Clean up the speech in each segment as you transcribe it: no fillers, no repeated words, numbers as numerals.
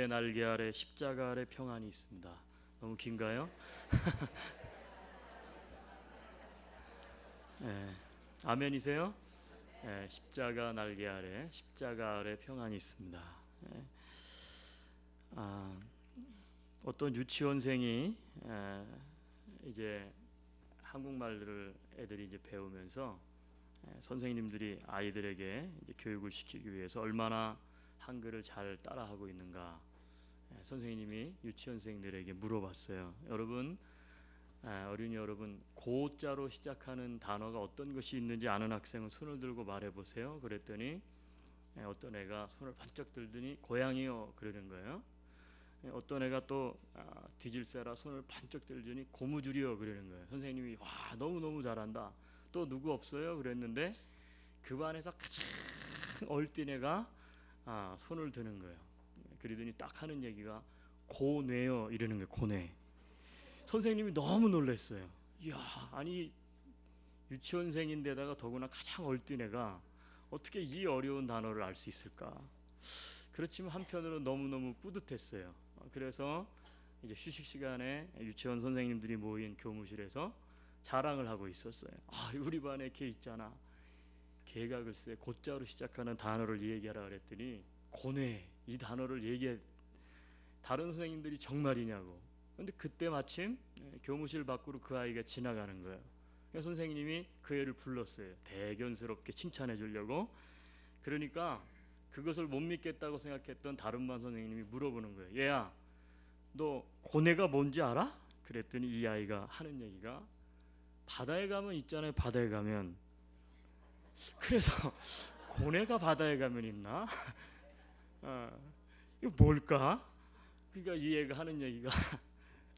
날개 아래 십자가 아래 평안이 있습니다. 너무 긴가요? 네. 아멘이세요? 네, 십자가 날개 아래 십자가 아래 평안이 있습니다. 네. 어떤 유치원생이 이제 한국말을 애들이 이제 배우면서 선생님들이 아이들에게 이제 교육을 시키기 위해서 얼마나 한글을 잘 따라하고 있는가 선생님이 유치원생들에게 물어봤어요. 여러분, 어린이 여러분, 고자로 시작하는 단어가 어떤 것이 있는지 아는 학생은 손을 들고 말해보세요. 그랬더니 어떤 애가 손을 번쩍 들더니 고양이요 그러는 거예요. 어떤 애가 또 뒤질세라 손을 번쩍 들더니 고무줄이요 그러는 거예요. 선생님이 와 너무너무 잘한다. 또 누구 없어요? 그랬는데 그 반에서 가장 얼뛴 애가 손을 드는 거예요. 그러더니 딱 하는 얘기가 고뇌요 이러는 거예요. 고뇌. 선생님이 너무 놀랐어요. 이야, 아니 유치원생인데다가 더구나 가장 얼뛴 애가 어떻게 이 어려운 단어를 알 수 있을까? 그렇지만 한편으로 너무너무 뿌듯했어요. 그래서 이제 휴식 시간에 유치원 선생님들이 모인 교무실에서 자랑을 하고 있었어요. 우리 반에 걔 있잖아. 걔가 글쎄 고자로 시작하는 단어를 얘기하라 그랬더니 고뇌 이 단어를 다른 선생님들이 정말이냐고. 근데 그때 마침 교무실 밖으로 그 아이가 지나가는 거예요. 그래서 선생님이 그 애를 불렀어요. 대견스럽게 칭찬해 주려고. 그러니까 그것을 못 믿겠다고 생각했던 다른 반 선생님이 물어보는 거예요. 얘야, 너 고뇌가 뭔지 알아? 그랬더니 이 아이가 하는 얘기가 바다에 가면 있잖아요. 바다에 가면. 그래서 고뇌가 바다에 가면 있나? 이거 뭘까? 그러니까 이 애가 하는 얘기가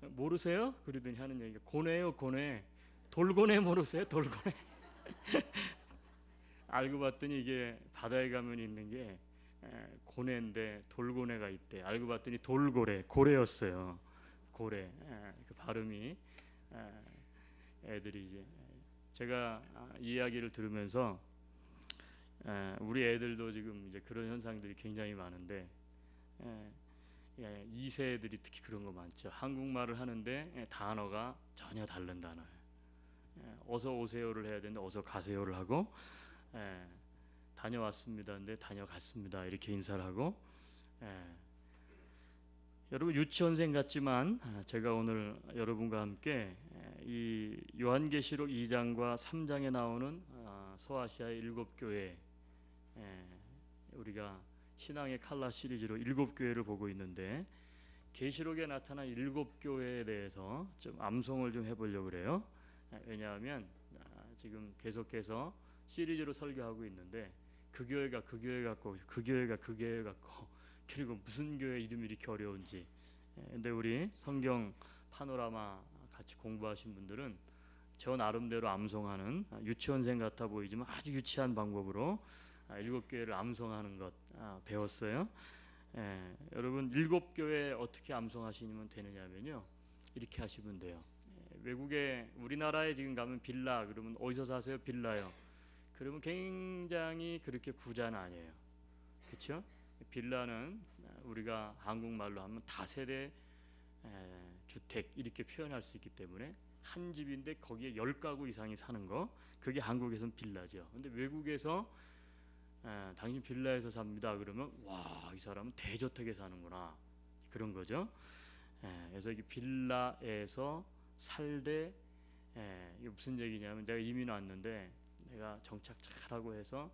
모르세요? 그러더니 하는 얘기가 고뇌요 고뇌. 돌고뇌 모르세요? 돌고뇌. 알고 봤더니 이게 바다에 가면 있는 게 고뇌인데 돌고뇌가 있대. 알고 봤더니 돌고래, 고래였어요. 고래. 그 발음이 애들이 이제 제가 이 이야기를 들으면서 우리 애들도 지금 이제 그런 현상들이 굉장히 많은데 2세들이 특히 그런 거 많죠. 한국말을 하는데 단어가 전혀 다른 단어예요. 어서 오세요를 해야 되는데 어서 가세요를 하고 다녀왔습니다. 근데 다녀갔습니다. 이렇게 인사를 하고 여러분 유치원생 같지만 제가 오늘 여러분과 함께 이 요한계시록 2장과 3장에 나오는 소아시아의 7교회 우리가 신앙의 칼라 시리즈로 7교회를 보고 있는데 계시록에 나타난 7교회에 대해서 좀 암송을 좀 해보려고 그래요. 왜냐하면 지금 계속해서 시리즈로 설교하고 있는데 그 교회가 그 교회 같고 그 교회가 그 교회 같고 그리고 무슨 교회 이름이 이렇게 어려운지. 근데 우리 성경 파노라마 같이 공부하신 분들은 저 나름대로 암송하는 유치원생 같아 보이지만 아주 유치한 방법으로 7교회를 암송하는 것 배웠어요. 여러분 7교회 어떻게 암송하시면 되느냐면요 이렇게 하시면 돼요. 외국에 우리나라에 지금 가면 빌라 그러면 어디서 사세요? 빌라요. 그러면 굉장히 그렇게 부자는 아니에요. 그렇죠? 빌라는 우리가 한국말로 하면 다세대 주택 이렇게 표현할 수 있기 때문에 한 집인데 거기에 10가구 이상이 사는 거 그게 한국에서는 빌라죠. 근데 외국에서 당신 빌라에서 삽니다 그러면 와 이 사람은 대저택에 사는구나 그런 거죠. 그래서 이게 빌라에서 살되 이게 무슨 얘기냐면 내가 이민 왔는데 내가 정착 잘하고 해서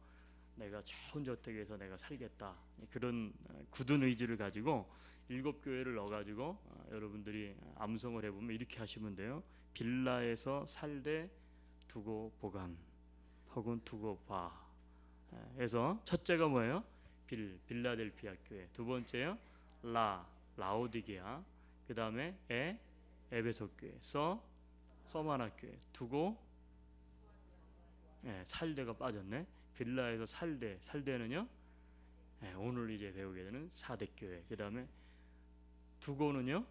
내가 좋은 저택에서 내가 살겠다 그런 굳은 의지를 가지고 7교회를 넣어가지고 여러분들이 암송을 해보면 이렇게 하시면 돼요. 빌라에서 살되 두고 보관 혹은 두고 봐. 그래서 첫째가 뭐예요? 빌라델피아 교회. 두 번째요 라오디게아. 그 다음에 에베소 교회. 서마나 교회. 두고 살대가 빠졌네. 빌라에서 살대는요 오늘 이제 배우게 되는 사대교회. 그 다음에 두고는요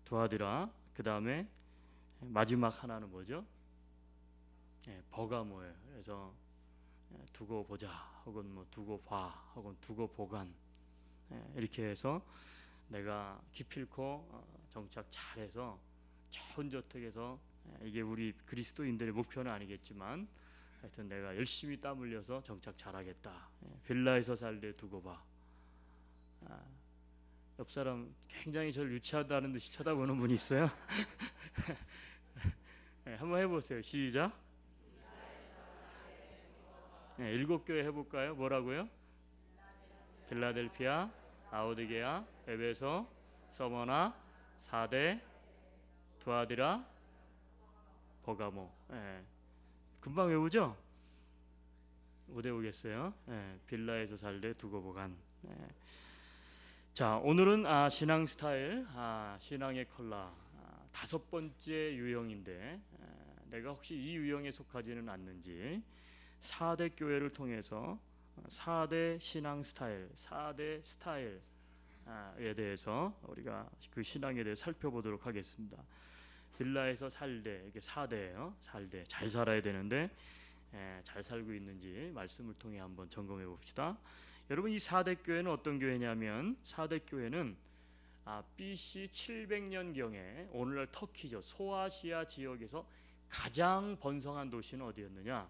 두아디라. 그 다음에 마지막 하나는 뭐죠? 버가모예요. 그래서 두고 보자, 혹은 뭐 두고 봐, 혹은 두고 보관, 이렇게 해서 내가 기필코 정착 잘해서 좋은 저택에서, 이게 우리 그리스도인들의 목표는 아니겠지만 하여튼 내가 열심히 땀 흘려서 정착 잘하겠다. 빌라에서 살래 두고 봐. 옆 사람 굉장히 저를 유치하다는 듯이 쳐다보는 분이 있어요. 한번 해보세요. 시작. 7교회 해볼까요? 뭐라고요? 필라델피아, 라오디게아, 에베소, 서머나, 사대, 두아디라, 버가모. 금방 외우죠? 못 외우겠어요. 빌라에서 살래 두고 보간. 자, 오늘은 신앙 스타일, 신앙의 컬러, 5번째 유형인데, 내가 혹시 이 유형에 속하지는 않는지 4대 교회를 통해서 4대 신앙 스타일, 4대 스타일에 대해서 우리가 그 신앙에 대해 살펴보도록 하겠습니다. 빌라에서 살되, 이게 4대예요. 살되, 잘 살아야 되는데 잘 살고 있는지 말씀을 통해 한번 점검해 봅시다. 여러분, 이 4대 교회는 어떤 교회냐면, 4대 교회는 BC 700년경에 오늘날 터키죠, 소아시아 지역에서 가장 번성한 도시는 어디였느냐?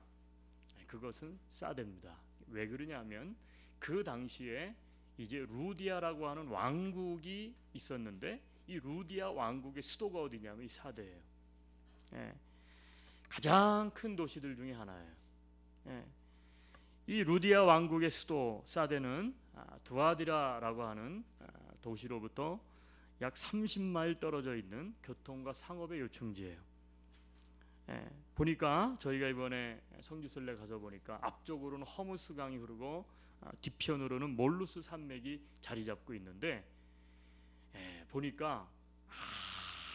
그것은 사데입니다. 왜 그러냐면 그 당시에 이제 루디아라고 하는 왕국이 있었는데, 이 루디아 왕국의 수도가 어디냐면 이 사데예요. 가장 큰 도시들 중에 하나예요. 이 루디아 왕국의 수도 사데는 두아디라라고 하는 도시로부터 약 30마일 떨어져 있는 교통과 상업의 요충지예요. 보니까 저희가 이번에 성지순례 가서 보니까 앞쪽으로는 허무스 강이 흐르고 뒤편으로는 몰루스 산맥이 자리 잡고 있는데, 보니까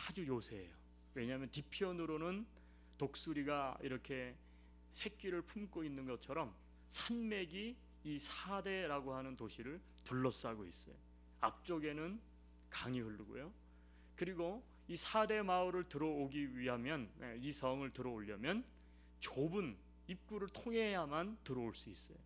아주 요새예요. 왜냐하면 뒤편으로는 독수리가 이렇게 새끼를 품고 있는 것처럼 산맥이 이 사대라고 하는 도시를 둘러싸고 있어요. 앞쪽에는 강이 흐르고요. 그리고 이 사대 마을을 들어오기 위하면, 이 성을 들어오려면 좁은 입구를 통해야만 들어올 수 있어요.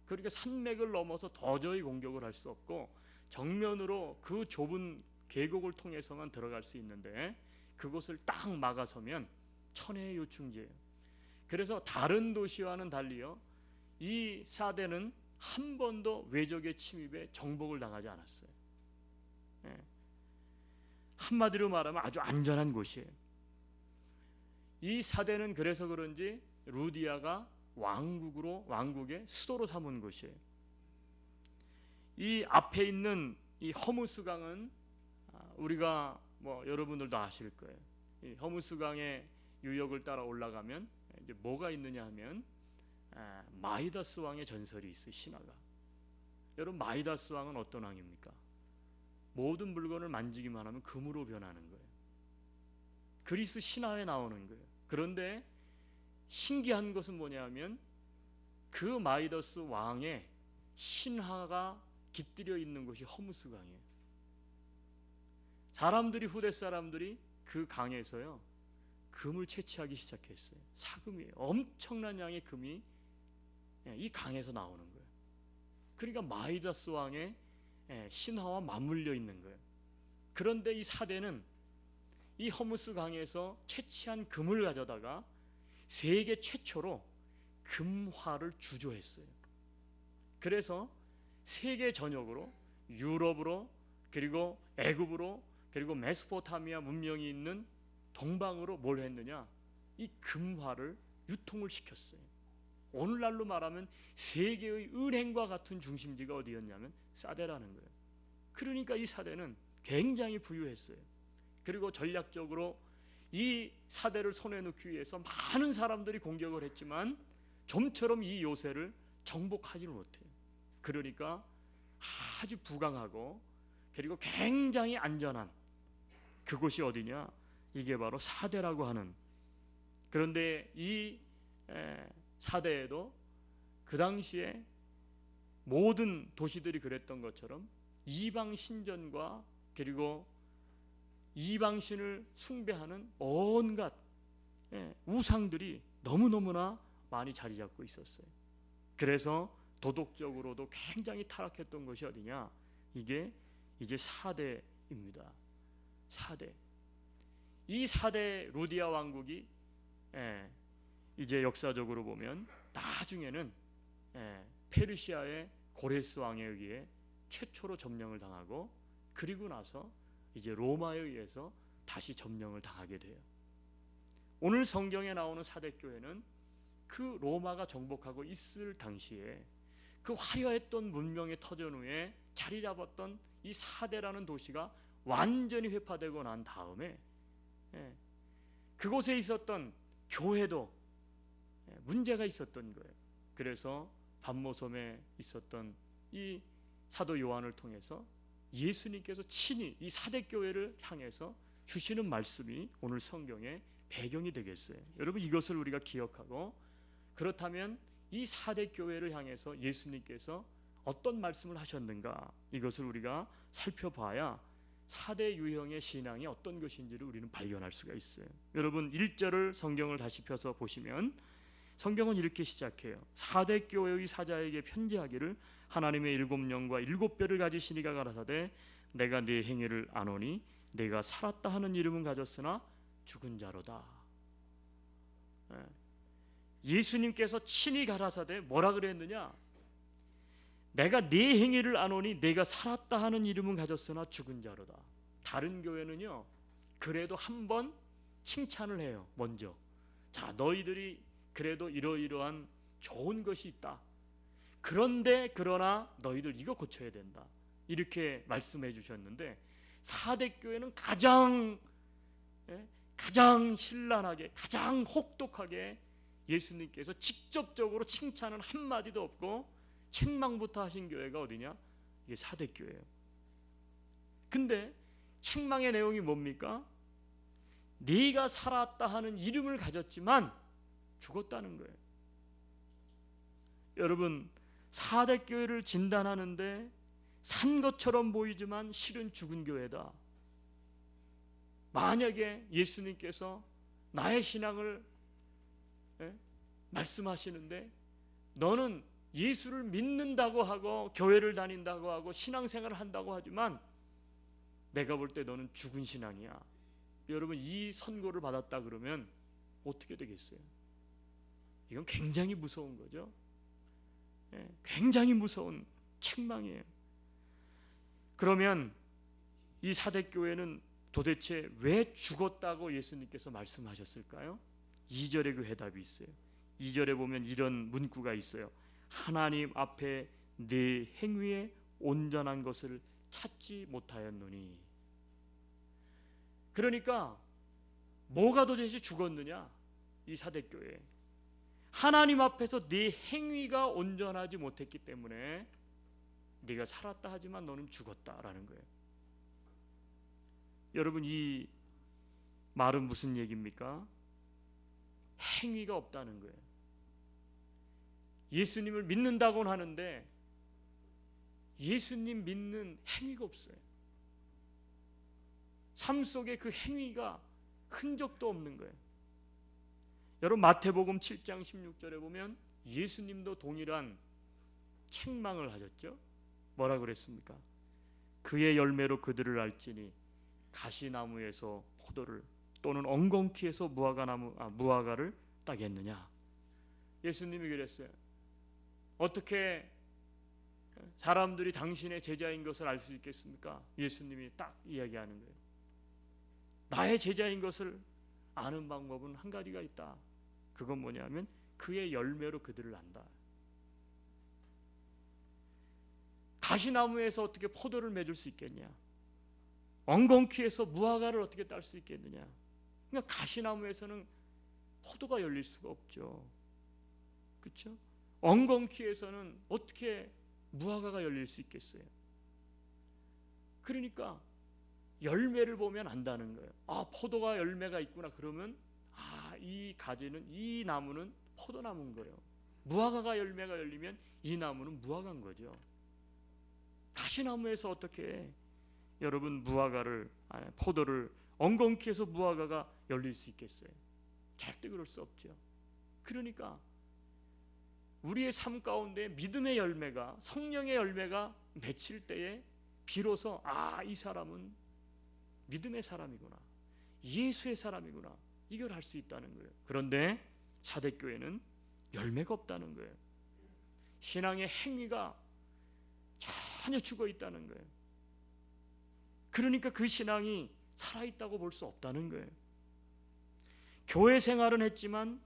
그러니까 산맥을 넘어서 도저히 공격을 할 수 없고 정면으로 그 좁은 계곡을 통해서만 들어갈 수 있는데, 그곳을 딱 막아서면 천혜의 요충지예요. 그래서 다른 도시와는 달리요, 이 사대는 한 번도 외적의 침입에 정복을 당하지 않았어요. 한마디로 말하면 아주 안전한 곳이에요. 이 사대는 그래서 그런지 루디아가 왕국의 수도로 삼은 곳이에요. 이 앞에 있는 이 허무스 강은 우리가 여러분들도 아실 거예요. 이 허무스 강의 유역을 따라 올라가면 이제 뭐가 있느냐 하면 마이다스 왕의 전설이 있어요. 신화가. 여러분, 마이다스 왕은 어떤 왕입니까? 모든 물건을 만지기만 하면 금으로 변하는 거예요. 그리스 신화에 나오는 거예요. 그런데 신기한 것은 뭐냐면 그 마이다스 왕의 신화가 깃들여 있는 곳이 허무스 강이에요. 후대 사람들이 그 강에서요 금을 채취하기 시작했어요. 사금이에요. 엄청난 양의 금이 이 강에서 나오는 거예요. 그러니까 마이다스 왕의 신화와 맞물려 있는 거예요. 그런데 이 사대는 이 허무스 강에서 채취한 금을 가져다가 세계 최초로 금화를 주조했어요. 그래서 세계 전역으로, 유럽으로, 그리고 애굽으로, 그리고 메소포타미아 문명이 있는 동방으로 뭘 했느냐? 이 금화를 유통을 시켰어요. 오늘날로 말하면 세계의 은행과 같은 중심지가 어디였냐면 사대라는 거예요. 그러니까 이 사대는 굉장히 부유했어요. 그리고 전략적으로 이 사대를 손에 넣기 위해서 많은 사람들이 공격을 했지만 좀처럼 이 요새를 정복하지는 못해요. 그러니까 아주 부강하고 그리고 굉장히 안전한 그곳이 어디냐? 이게 바로 사대라고 하는. 그런데 이 사대에도 그 당시에 모든 도시들이 그랬던 것처럼 이방 신전과 그리고 이방신을 숭배하는 온갖 우상들이 너무너무나 많이 자리 잡고 있었어요. 그래서 도덕적으로도 굉장히 타락했던 것이 어디냐? 이게 이제 4대입니다. 4대. 이 4대 루디아 왕국이 이제 역사적으로 보면 나중에는 페르시아의 고레스 왕에 의해 최초로 점령을 당하고, 그리고 나서 이제 로마에 의해서 다시 점령을 당하게 돼요. 오늘 성경에 나오는 4대 교회는 그 로마가 정복하고 있을 당시에 그 화려했던 문명의 터전 후에 자리 잡았던 이 4대라는 도시가 완전히 회파되고 난 다음에 그곳에 있었던 교회도 문제가 있었던 거예요. 그래서 반모섬에 있었던 이 사도 요한을 통해서 예수님께서 친히 이 4대 교회를 향해서 주시는 말씀이 오늘 성경의 배경이 되겠어요. 여러분, 이것을 우리가 기억하고, 그렇다면 이 4대 교회를 향해서 예수님께서 어떤 말씀을 하셨는가, 이것을 우리가 살펴봐야 4대 유형의 신앙이 어떤 것인지를 우리는 발견할 수가 있어요. 여러분, 1절을 성경을 다시 펴서 보시면 성경은 이렇게 시작해요. 4대 교회의 사자에게 편지하기를 하나님의 7영과 7뼈를 가지신 이가 가라사대 내가 네 행위를 아노니 내가 살았다 하는 이름은 가졌으나 죽은 자로다. 예수님께서 친히 가라사대 뭐라 그랬느냐? 내가 네 행위를 아노니 내가 살았다 하는 이름은 가졌으나 죽은 자로다. 다른 교회는요, 그래도 한번 칭찬을 해요. 먼저, 자, 너희들이 그래도 이러이러한 좋은 것이 있다. 그런데 그러나 너희들 이거 고쳐야 된다. 이렇게 말씀해 주셨는데, 4대 교회는 가장 신랄하게, 가장 혹독하게 예수님께서 직접적으로 칭찬은 한마디도 없고 책망부터 하신 교회가 어디냐? 이게 4대 교회예요. 근데 책망의 내용이 뭡니까? 네가 살았다 하는 이름을 가졌지만 죽었다는 거예요. 여러분, 4대 교회를 진단하는데 산 것처럼 보이지만 실은 죽은 교회다. 만약에 예수님께서 나의 신앙을 말씀하시는데 너는 예수를 믿는다고 하고 교회를 다닌다고 하고 신앙생활을 한다고 하지만 내가 볼 때 너는 죽은 신앙이야. 여러분, 이 선고를 받았다 그러면 어떻게 되겠어요? 이건 굉장히 무서운 거죠. 굉장히 무서운 책망이에요. 그러면 이 4대 교회는 도대체 왜 죽었다고 예수님께서 말씀하셨을까요? 2절에 그 해답이 있어요. 2절에 보면 이런 문구가 있어요. 하나님 앞에 네 행위에 온전한 것을 찾지 못하였노니. 그러니까 뭐가 도대체 죽었느냐? 이 4대 교회, 하나님 앞에서 네 행위가 온전하지 못했기 때문에 네가 살았다 하지만 너는 죽었다라는 거예요. 여러분, 이 말은 무슨 얘기입니까? 행위가 없다는 거예요. 예수님을 믿는다고는 하는데 예수님 믿는 행위가 없어요. 삶 속에 그 행위가 흔적도 없는 거예요. 여러분, 마태복음 7장 16절에 보면 예수님도 동일한 책망을 하셨죠. 뭐라 그랬습니까? 그의 열매로 그들을 알지니 가시나무에서 포도를 또는 엉겅퀴에서 무화과를 따겠느냐. 예수님이 그랬어요. 어떻게 사람들이 당신의 제자인 것을 알 수 있겠습니까? 예수님이 딱 이야기하는 거예요. 나의 제자인 것을 아는 방법은 한 가지가 있다. 그건 뭐냐면 그의 열매로 그들을 안다. 가시나무에서 어떻게 포도를 맺을 수 있겠냐? 엉겅퀴에서 무화과를 어떻게 딸 수 있겠느냐? 그러니까 가시나무에서는 포도가 열릴 수가 없죠. 그렇죠? 엉겅퀴에서는 어떻게 무화과가 열릴 수 있겠어요? 그러니까 열매를 보면 안다는 거예요. 아, 포도가 열매가 있구나. 그러면 이 가지는, 이 나무는 포도나무인 거예요. 무화과가 열매가 열리면 이 나무는 무화과인 거죠. 가시나무에서 어떻게 여러분 포도를 엉겅퀴에서 무화과가 열릴 수 있겠어요? 절대 그럴 수 없죠. 그러니까 우리의 삶 가운데 믿음의 열매가, 성령의 열매가 맺힐 때에 비로소 이 사람은 믿음의 사람이구나, 예수의 사람이구나, 이걸 알 수 있다는 거예요. 그런데 사대교회는 열매가 없다는 거예요. 신앙의 행위가 전혀 죽어 있다는 거예요. 그러니까 그 신앙이 살아있다고 볼 수 없다는 거예요. 교회 생활은 했지만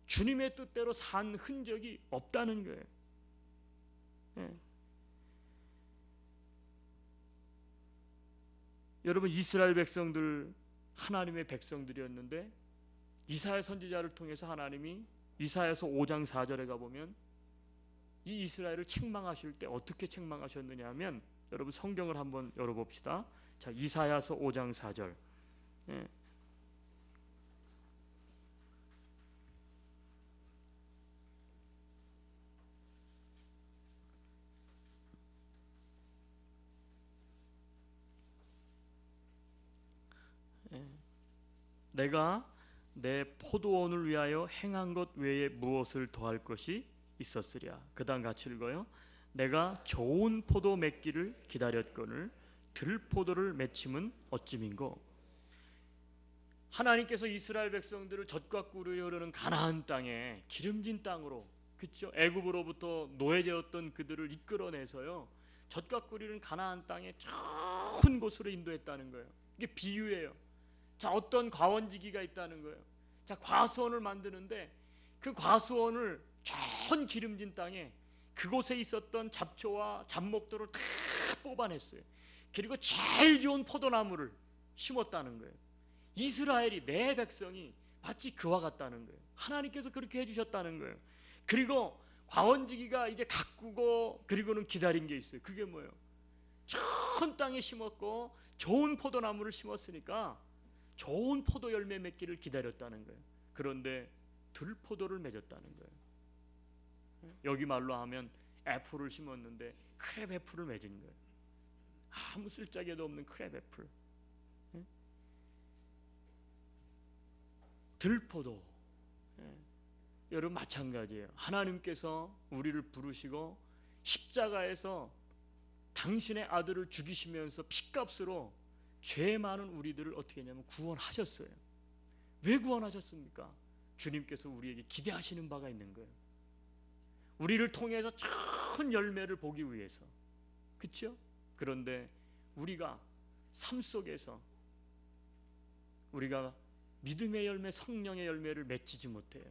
주님의 뜻대로 산 흔적이 없다는 거예요. 예. 여러분, 이스라엘 백성들 하나님의 백성들이었는데 이사야 선지자를 통해서 하나님이 이사야서 5장 4절에 가보면 이 이스라엘을 책망하실 때 어떻게 책망하셨느냐 하면, 여러분 성경을 한번 열어봅시다. 자, 이사야서 5장 4절. 예. 내가 내 포도원을 위하여 행한 것 외에 무엇을 더할 것이 있었으랴. 그 다음 같이 읽어요. 내가 좋은 포도 맺기를 기다렸거늘 들포도를 맺힘은 어찌민고. 하나님께서 이스라엘 백성들을 젖과 꿀이 흐르는 가나안 땅에, 기름진 땅으로, 그렇죠? 애굽으로부터 노예되었던 그들을 이끌어내서요, 젖과 꿀이 흐르는 가나안 땅에 좋은 곳으로 인도했다는 거예요. 이게 비유예요. 자, 어떤 과원지기가 있다는 거예요. 자, 과수원을 만드는데 그 과수원을 좋은 기름진 땅에 그곳에 있었던 잡초와 잡목들을 다 뽑아냈어요. 그리고 제일 좋은 포도나무를 심었다는 거예요. 이스라엘이, 내 백성이 마치 그와 같다는 거예요. 하나님께서 그렇게 해주셨다는 거예요. 그리고 과원지기가 이제 가꾸고 그리고는 기다린 게 있어요. 그게 뭐예요? 좋은 땅에 심었고 좋은 포도나무를 심었으니까 좋은 포도 열매 맺기를 기다렸다는 거예요. 그런데 들포도를 맺었다는 거예요. 여기 말로 하면 애플을 심었는데 크랩 애플을 맺은 거예요. 아무 쓸데기도 없는 크랩 애플. 들포도. 여러분 마찬가지예요. 하나님께서 우리를 부르시고 십자가에서 당신의 아들을 죽이시면서 핏값으로 죄 많은 우리들을 어떻게 했냐면 구원하셨어요. 왜 구원하셨습니까? 주님께서 우리에게 기대하시는 바가 있는 거예요. 우리를 통해서 좋은 열매를 보기 위해서. 그렇죠? 그런데 우리가 삶 속에서 우리가 믿음의 열매, 성령의 열매를 맺지 못해요.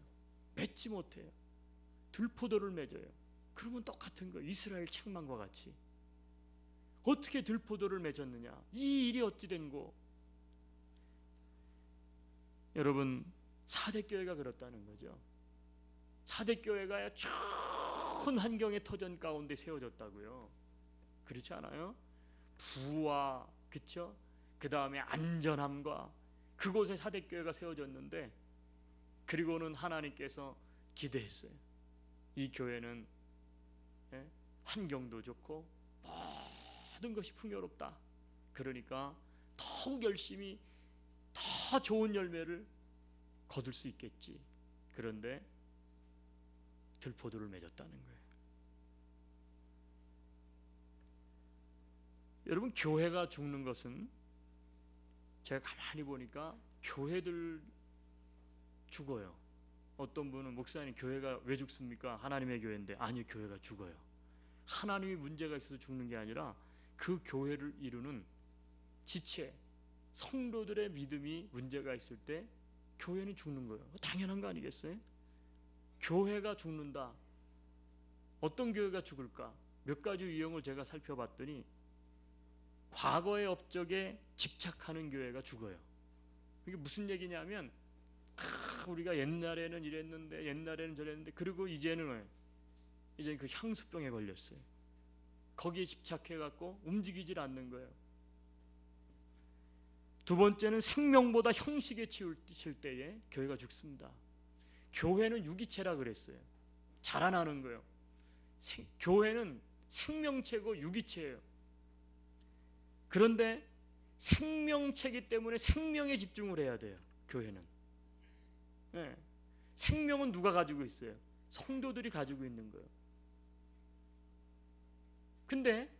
들포도를 맺어요. 그러면 똑같은 거예요. 이스라엘 책망과 같이. 어떻게 들포도를 맺었느냐? 이 일이 어찌 된고? 여러분, 사대교회가 그렇다는 거죠. 사대교회가 좋은 환경의 터전 가운데 세워졌다고요. 그렇지 않아요? 부와, 그쵸? 그 다음에 안전함과 그곳에 사대교회가 세워졌는데, 그리고는 하나님께서 기대했어요. 이 교회는 환경도 좋고 모든 것이 풍요롭다. 그러니까 더욱 열심히 더 좋은 열매를 거둘 수 있겠지. 그런데 들포도를 맺었다는 거예요. 여러분, 교회가 죽는 것은, 제가 가만히 보니까 교회들 죽어요. 어떤 분은 목사님, 교회가 왜 죽습니까? 하나님의 교회인데. 아니요, 교회가 죽어요. 하나님이 문제가 있어서 죽는 게 아니라 그 교회를 이루는 지체, 성도들의 믿음이 문제가 있을 때 교회는 죽는 거예요. 당연한 거 아니겠어요? 교회가 죽는다. 어떤 교회가 죽을까? 몇 가지 유형을 제가 살펴봤더니, 과거의 업적에 집착하는 교회가 죽어요. 이게 무슨 얘기냐면, 우리가 옛날에는 이랬는데, 옛날에는 저랬는데, 그리고 이제는 그 향수병에 걸렸어요. 거기에 집착해갖고 움직이질 않는 거예요. 두 번째는 생명보다 형식에 치우칠 때에 교회가 죽습니다. 교회는 유기체라 그랬어요. 자라나는 거예요. 교회는 생명체고 유기체예요. 그런데 생명체이기 때문에 생명에 집중을 해야 돼요. 교회는. 생명은 누가 가지고 있어요? 성도들이 가지고 있는 거예요. 근데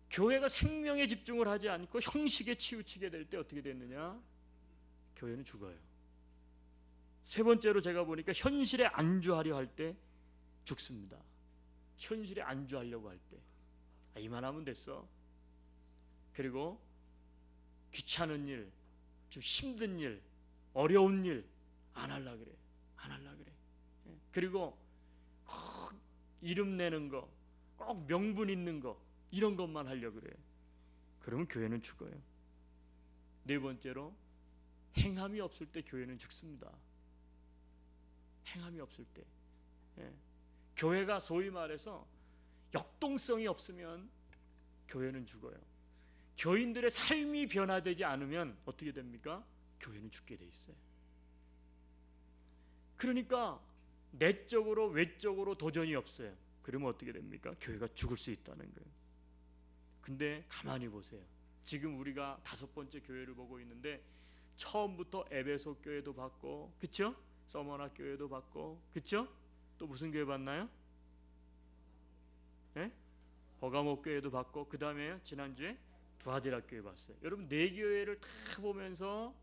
교회가 생명에 집중을 하지 않고 형식에 치우치게 될 때 어떻게 됐느냐? 교회는 죽어요. 세 번째로 제가 보니까 현실에 안주하려 할 때 죽습니다. 현실에 안주하려고 할 때 이만하면 됐어. 그리고 귀찮은 일, 좀 힘든 일, 어려운 일 안 하려 그래. 안 하려 그래. 그리고 꼭 이름 내는 거, 꼭 명분 있는 거 이런 것만 하려 그래. 그러면 교회는 죽어요. 네 번째로 행함이 없을 때 교회는 죽습니다. 행함이 없을 때. 교회가 소위 말해서 역동성이 없으면 교회는 죽어요. 교인들의 삶이 변화되지 않으면 어떻게 됩니까? 교회는 죽게 돼 있어요. 그러니까 내적으로 외적으로 도전이 없어요. 그러면 어떻게 됩니까? 교회가 죽을 수 있다는 거예요. 근데 가만히 보세요. 지금 우리가 5번째 교회를 보고 있는데 처음부터 에베소 교회도 봤고, 그쵸? 서머나 교회도 봤고, 그쵸? 또 무슨 교회 봤나요? 버가모 교회도 봤고, 그 다음에 지난주에 두아디라 교회 봤어요. 여러분 4교회를 다 보면서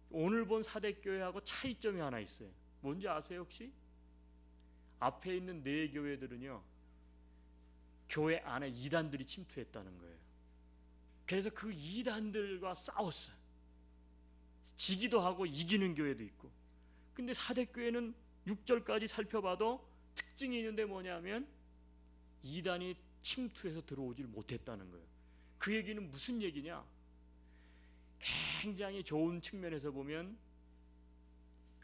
오늘 본 사대교회하고 차이점이 하나 있어요. 뭔지 아세요 혹시? 앞에 있는 4교회들은요 교회 안에 이단들이 침투했다는 거예요. 그래서 그 이단들과 싸웠어요. 지기도 하고 이기는 교회도 있고. 근데 사대교회는 6절까지 살펴봐도 특징이 있는데 뭐냐면 이단이 침투해서 들어오질 못했다는 거예요. 그 얘기는 무슨 얘기냐? 굉장히 좋은 측면에서 보면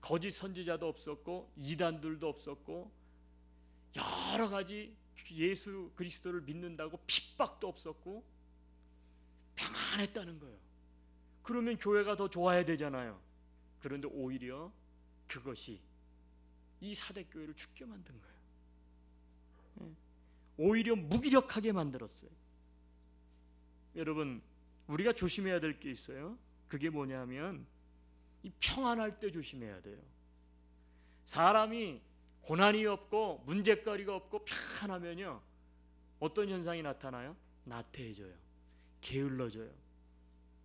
거짓 선지자도 없었고 이단들도 없었고 여러 가지 예수 그리스도를 믿는다고 핍박도 없었고 평안했다는 거예요. 그러면 교회가 더 좋아야 되잖아요. 그런데 오히려 그것이 이 사대교회를 죽게 만든 거예요. 오히려 무기력하게 만들었어요. 여러분 우리가 조심해야 될 게 있어요. 그게 뭐냐면 이 평안할 때 조심해야 돼요. 사람이 고난이 없고 문제거리가 없고 평안하면요 어떤 현상이 나타나요? 나태해져요. 게을러져요.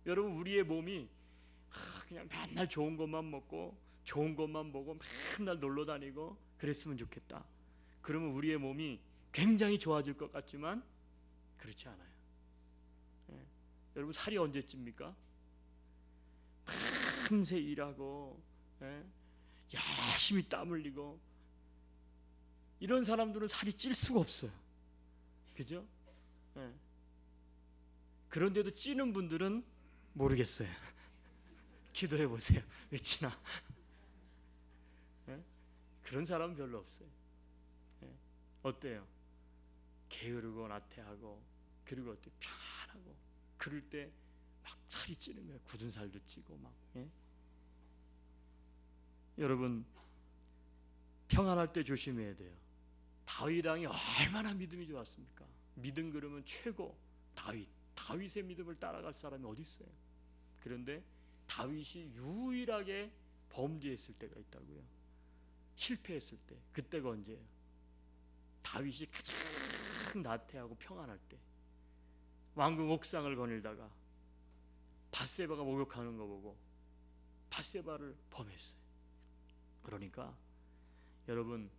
여러분 우리의 몸이 그냥 맨날 좋은 것만 먹고 좋은 것만 보고 맨날 놀러 다니고 그랬으면 좋겠다. 그러면 우리의 몸이 굉장히 좋아질 것 같지만 그렇지 않아요. 여러분 살이 언제 찝니까? 밤새 일하고 열심히 땀 흘리고 이런 사람들은 살이 찔 수가 없어요. 그죠? 그런데도 찌는 분들은 모르겠어요. 기도해 보세요. 왜 찌나? 그런 사람은 별로 없어요. 어때요? 게으르고 나태하고 그리고 어때요? 편하고 그럴 때 막 살이 찌는 거예요. 굳은 살도 찌고 막. 여러분 평안할 때 조심해야 돼요. 다윗 왕이 얼마나 믿음이 좋았습니까? 믿음 그러면 최고 다윗의 믿음을 따라갈 사람이 어디 있어요? 그런데 다윗이 유일하게 범죄했을 때가 있다고요. 실패했을 때. 그때가 언제예요? 다윗이 가장 나태하고 평안할 때. 왕궁 옥상을 거닐다가 밧세바가 목욕하는 거 보고 밧세바를 범했어요. 그러니까 여러분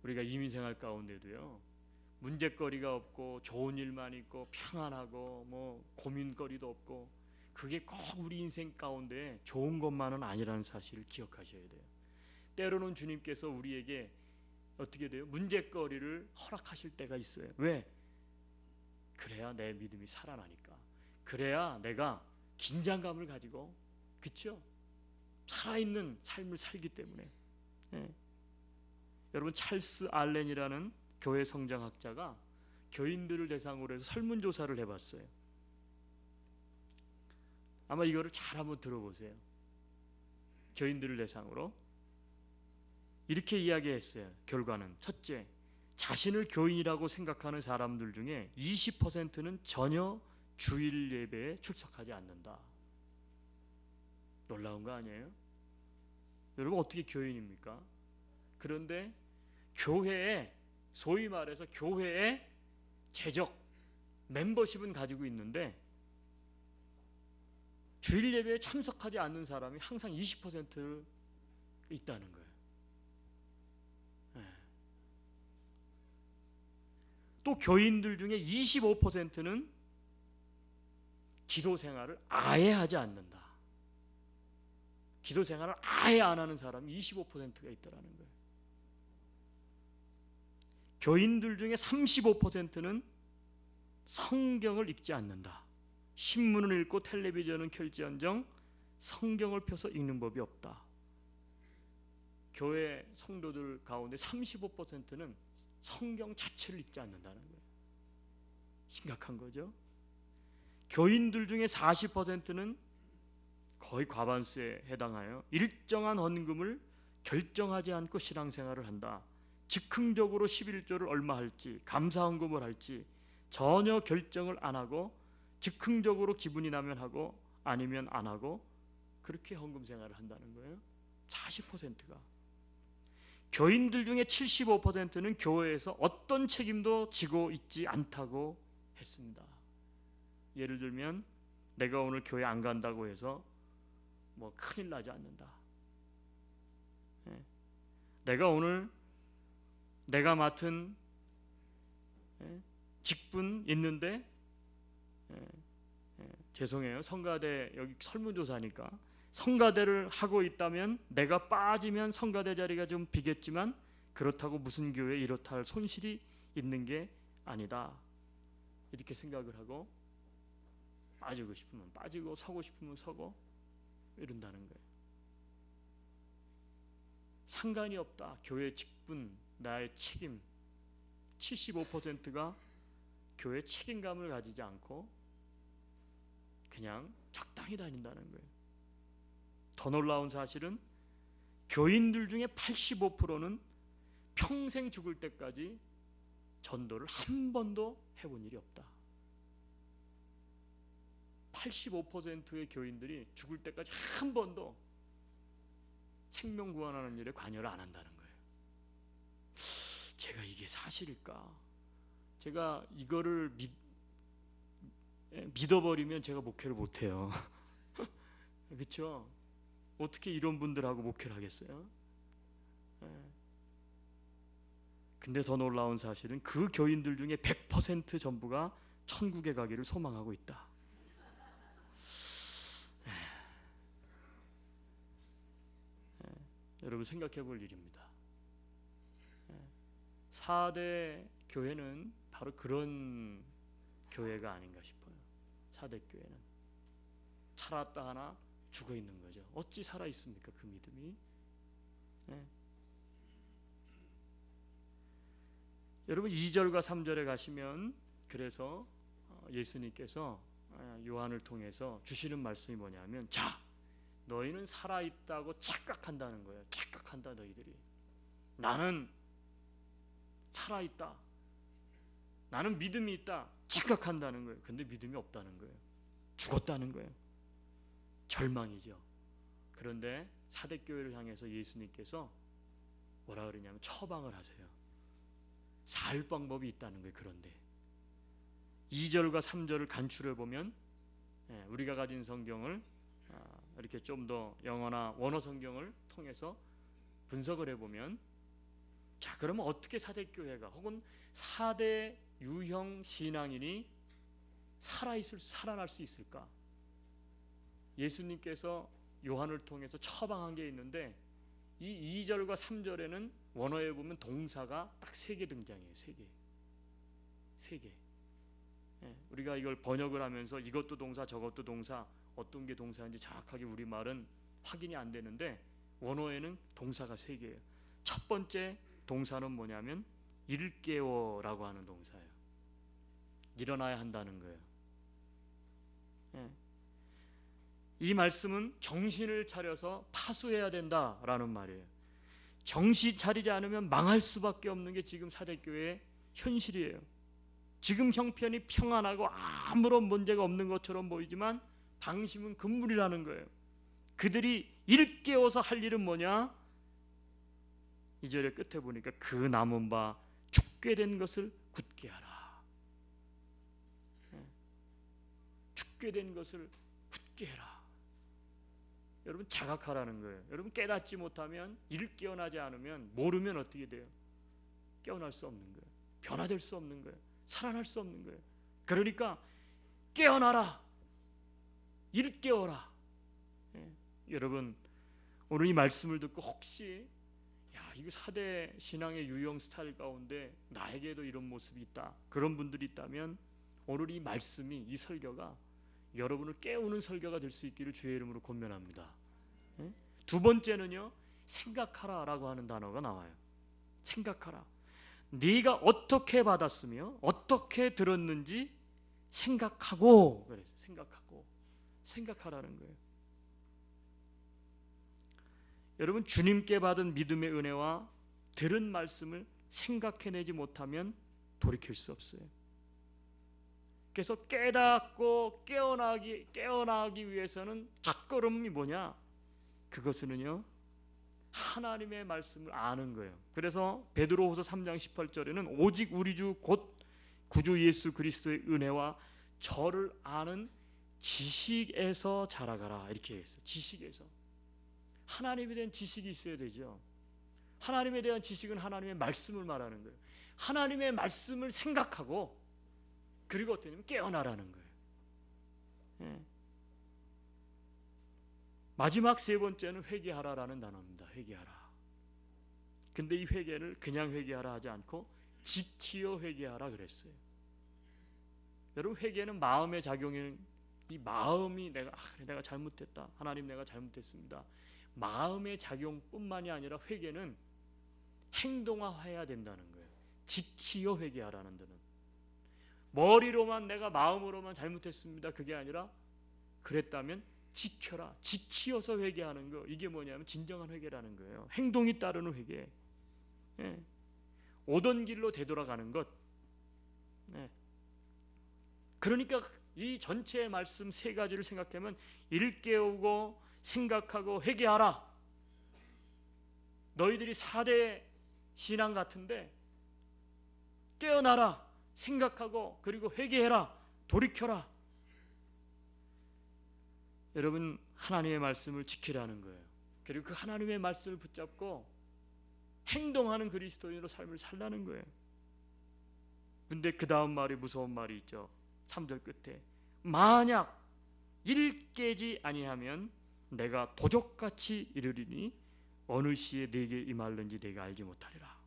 우리가 이민생활 가운데도요 문제거리가 없고 좋은 일만 있고 평안하고 뭐 고민거리도 없고 그게 꼭 우리 인생 가운데 좋은 것만은 아니라는 사실을 기억하셔야 돼요. 때로는 주님께서 우리에게 어떻게 돼요? 문제거리를 허락하실 때가 있어요. 왜? 그래야 내 믿음이 살아나니까. 그래야 내가 긴장감을 가지고 그렇죠? 살아있는 삶을 살기 때문에. 여러분 찰스 알렌이라는 교회 성장학자가 교인들을 대상으로 해서 설문조사를 해봤어요. 아마 이거를 잘 한번 들어보세요. 교인들을 대상으로 이렇게 이야기했어요. 결과는 첫째, 자신을 교인이라고 생각하는 사람들 중에 20%는 전혀 주일 예배에 출석하지 않는다. 놀라운 거 아니에요? 여러분 어떻게 교인입니까? 그런데 교회에, 소위 말해서 교회에 재적, 멤버십은 가지고 있는데 주일 예배에 참석하지 않는 사람이 항상 20% 있다는 거예요. 또 교인들 중에 25%는 기도 생활을 아예 하지 않는다. 기도 생활을 아예 안 하는 사람이 25%가 있다는 거예요. 교인들 중에 35%는 성경을 읽지 않는다. 신문을 읽고 텔레비전은 켤지언정 성경을 펴서 읽는 법이 없다. 교회 성도들 가운데 35%는 성경 자체를 읽지 않는다는 거예요. 심각한 거죠. 교인들 중에 40%는 거의 과반수에 해당하여 일정한 헌금을 결정하지 않고 신앙생활을 한다. 즉흥적으로 11조를 얼마 할지, 감사헌금을 할지 전혀 결정을 안 하고 즉흥적으로 기분이 나면 하고 아니면 안 하고 그렇게 헌금 생활을 한다는 거예요. 40%가. 교인들 중에 75%는 교회에서 어떤 책임도 지고 있지 않다고 했습니다. 예를 들면 내가 오늘 교회 안 간다고 해서 뭐 큰일 나지 않는다. 내가 오늘 내가 맡은 직분 있는데 죄송해요. 성가대 여기 설문조사니까 성가대를 하고 있다면 내가 빠지면 성가대 자리가 좀 비겠지만 그렇다고 무슨 교회에 이렇다 할 손실이 있는 게 아니다. 이렇게 생각을 하고 빠지고 싶으면 빠지고 서고 싶으면 서고 이런다는 거예요. 상관이 없다. 교회 직분, 나의 책임. 75%가 교회 책임감을 가지지 않고 그냥 적당히 다닌다는 거예요. 더 놀라운 사실은 교인들 중에 85%는 평생 죽을 때까지 전도를 한 번도 해본 일이 없다. 85%의 교인들이 죽을 때까지 한 번도 생명 구원하는 일에 관여를 안 한다는 거예요. 제가 이게 사실일까? 제가 이거를 믿어버리면 제가 목회를 못해요. 그렇죠? 어떻게 이런 분들하고 목회를 하겠어요? 근데 더 놀라운 사실은 그 교인들 중에 100% 전부가 천국에 가기를 소망하고 있다. 여러분 생각해 볼 일입니다. 4대 교회는 바로 그런 교회가 아닌가 싶어요. 4대 교회는 살았다 하나 죽어 있는 거죠. 어찌 살아 있습니까? 그 믿음이. 여러분 2절과 3절에 가시면 그래서 예수님께서 요한을 통해서 주시는 말씀이 뭐냐면 자, 너희는 살아있다고 착각한다는 거예요. 착각한다 너희들이. 나는 살아있다. 나는 믿음이 있다. 착각한다는 거예요. 근데 믿음이 없다는 거예요. 죽었다는 거예요. 절망이죠. 그런데 사대교회를 향해서 예수님께서 뭐라 그러냐면 처방을 하세요. 살 방법이 있다는 거예요. 그런데 2절과 3절을 간추려 보면 우리가 가진 성경을 이렇게 좀 더 영어나 원어 성경을 통해서 분석을 해보면 자, 그러면 어떻게 사대교회가 혹은 4대 유형 신앙인이 살아날 수 있을까? 예수님께서 요한을 통해서 처방한 게 있는데 이 2절과 3절에는 원어에 보면 동사가 딱 3개 등장해요. 3개. 우리가 이걸 번역을 하면서 이것도 동사 저것도 동사 어떤 게 동사인지 정확하게 우리말은 확인이 안 되는데 원어에는 동사가 3개예요. 첫 번째 동사는 뭐냐면 일깨워라고 하는 동사예요. 일어나야 한다는 거예요. 이 말씀은 정신을 차려서 파수해야 된다라는 말이에요. 정신 차리지 않으면 망할 수밖에 없는 게 지금 사대교회의 현실이에요. 지금 형편이 평안하고 아무런 문제가 없는 것처럼 보이지만 방심은 금물이라는 거예요. 그들이 일깨워서 할 일은 뭐냐? 2절의 끝에 보니까 그 남은 바 죽게 된 것을 굳게 하라. 죽게 된 것을 굳게 해라. 여러분, 자각하라는 거예요. 여러분, 깨닫지 못하면, 이를 깨어나지 않으면, 모르면 어떻게 돼요? 깨어날 수 없는 거예요. 변화될 수 없는 거예요. 살아날 수 없는 거예요. 그러니까 깨어나라. 이를 깨어라. 여러분, 오늘 이 말씀을 듣고 혹시 이거 4대 신앙의 유형 스타일 가운데 나에게도 이런 모습이 있다, 그런 분들이 있다면 오늘 이 말씀이, 이 설교가 여러분을 깨우는 설교가 될 수 있기를 주의 이름으로 권면합니다. 두 번째는요, 생각하라 라고 하는 단어가 나와요. 생각하라. 네가 어떻게 받았으며 어떻게 들었는지 생각하고, 그래서 생각하라는 거예요. 여러분, 주님께 받은 믿음의 은혜와 들은 말씀을 생각해내지 못하면 돌이킬 수 없어요. 그래서 깨닫고 깨어나기 위해서는 첫걸음이 뭐냐? 그것은요, 하나님의 말씀을 아는 거예요. 그래서 베드로후서 3장 18절에는 오직 우리 주 곧 구주 예수 그리스도의 은혜와 저를 아는 지식에서 자라가라, 이렇게 했어요. 지식에서. 하나님에 대한 지식이 있어야 되죠. 하나님에 대한 지식은 하나님의 말씀을 말하는 거예요. 하나님의 말씀을 생각하고, 그리고 어떻게 하면 깨어나라는 거예요. 마지막 세 번째는 회개하라라는 단어입니다. 회개하라. 근데 이 회개를 그냥 회개하라 하지 않고 지키어 회개하라 그랬어요. 여러분, 회개는 마음의 작용이, 이 마음이 내가 잘못했다, 하나님 내가 잘못했습니다, 마음의 작용뿐만이 아니라 회개는 행동화해야 된다는 거예요. 지키어 회개하라는 데는 머리로만, 내가 마음으로만 잘못했습니다, 그게 아니라 그랬다면 지켜라, 지키어서 회개하는 거, 이게 뭐냐면 진정한 회개라는 거예요. 행동이 따르는 회개. 오던 길로 되돌아가는 것. 그러니까 이 전체의 말씀 세 가지를 생각하면 일깨우고 생각하고 회개하라. 너희들이 4대 신앙 같은데 깨어나라, 생각하고, 그리고 회개해라, 돌이켜라. 여러분, 하나님의 말씀을 지키라는 거예요. 그리고 그 하나님의 말씀을 붙잡고 행동하는 그리스도인으로 삶을 살라는 거예요. 근데 그 다음 말이 무서운 말이 있죠. 3절 끝에 만약 일깨지 아니하면 내가 도적같이 이르리니 어느 시에 내게 임할는지 내가 알지 못하리라.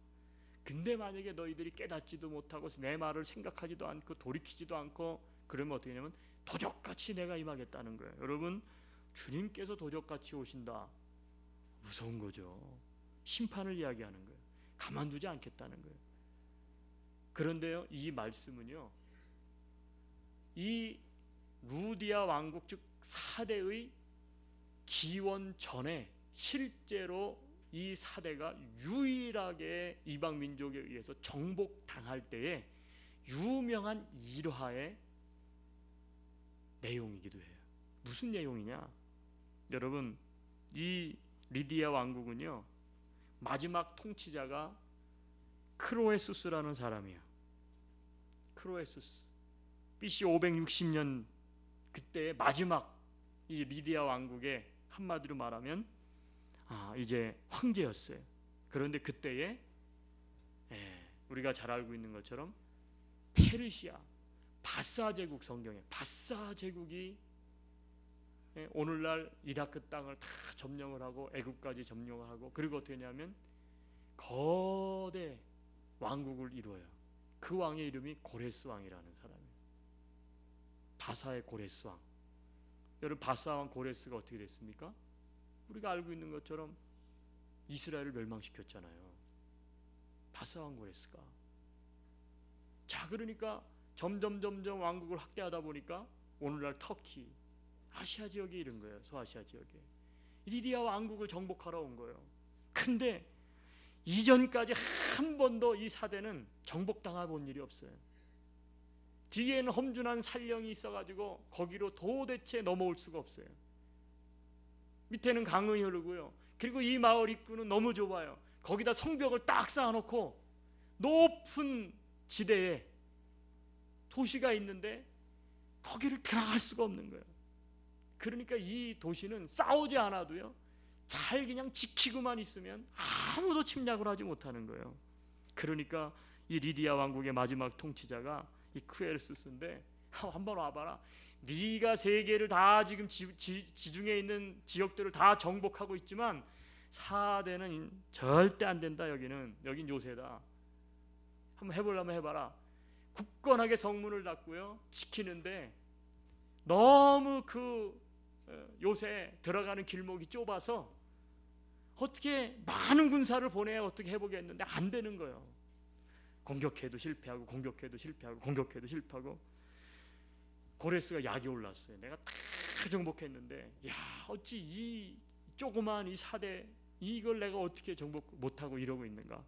근데 만약에 너희들이 깨닫지도 못하고 내 말을 생각하지도 않고 돌이키지도 않고 그러면 어떻게 하냐면 도적같이 내가 임하겠다는 거예요. 여러분, 주님께서 도적같이 오신다, 무서운 거죠. 심판을 이야기하는 거예요. 가만두지 않겠다는 거예요. 그런데요, 이 말씀은요, 이 루디아 왕국, 즉 4대의 기원 전에 실제로 이 4대가 유일하게 이방 민족에 의해서 정복당할 때에 유명한 일화의 내용이기도 해요. 무슨 내용이냐? 여러분, 이 리디아 왕국은요, 마지막 통치자가 크로에수스라는 사람이에요. 크로에수스. BC 560년 그때의 마지막 이 리디아 왕국의, 한마디로 말하면 이제 황제였어요. 그런데 그때에 우리가 잘 알고 있는 것처럼 페르시아 바사 제국, 성경에 바사 제국이 오늘날 이라크 땅을 다 점령을 하고 애국까지 점령을 하고, 그리고 어떻게 하냐면 거대 왕국을 이루어요. 그 왕의 이름이 고레스 왕이라는 사람이에요. 바사의 고레스 왕. 여러분, 바사 왕 고레스가 어떻게 됐습니까? 우리가 알고 있는 것처럼 이스라엘을 멸망시켰잖아요. 바사 왕 고레스가. 자, 그러니까 점점 왕국을 확대하다 보니까 오늘날 터키, 아시아 지역에 이른 거예요. 소아시아 지역에. 리디아 왕국을 정복하러 온 거예요. 근데 이전까지 한 번도 이 4대는 정복당해 본 일이 없어요. 뒤에는 험준한 산령이 있어가지고 거기로 도대체 넘어올 수가 없어요. 밑에는 강이 흐르고요. 그리고 이 마을 입구는 너무 좁아요. 거기다 성벽을 딱 쌓아놓고 높은 지대에 도시가 있는데 거기를 들어갈 수가 없는 거예요. 그러니까 이 도시는 싸우지 않아도요, 잘 그냥 지키고만 있으면 아무도 침략을 하지 못하는 거예요. 그러니까 이 리디아 왕국의 마지막 통치자가 이 쿠에르스인데, 한번 와봐라. 네가 세계를 다 지금 지중해 있는 지역들을 다 정복하고 있지만 사대는 절대 안 된다. 여긴 요새다. 한번 해보려면 해봐라. 굳건하게 성문을 닫고요, 지키는데 너무 그 요새 들어가는 길목이 좁아서 어떻게 많은 군사를 보내야 어떻게 해보겠는데 안 되는 거예요. 공격해도 실패하고 공격해도 실패하고 공격해도 실패하고. 고레스가 약이 올랐어요. 내가 다 정복했는데 야, 어찌 이 조그만 이 사대 이걸 내가 어떻게 정복 못하고 이러고 있는가.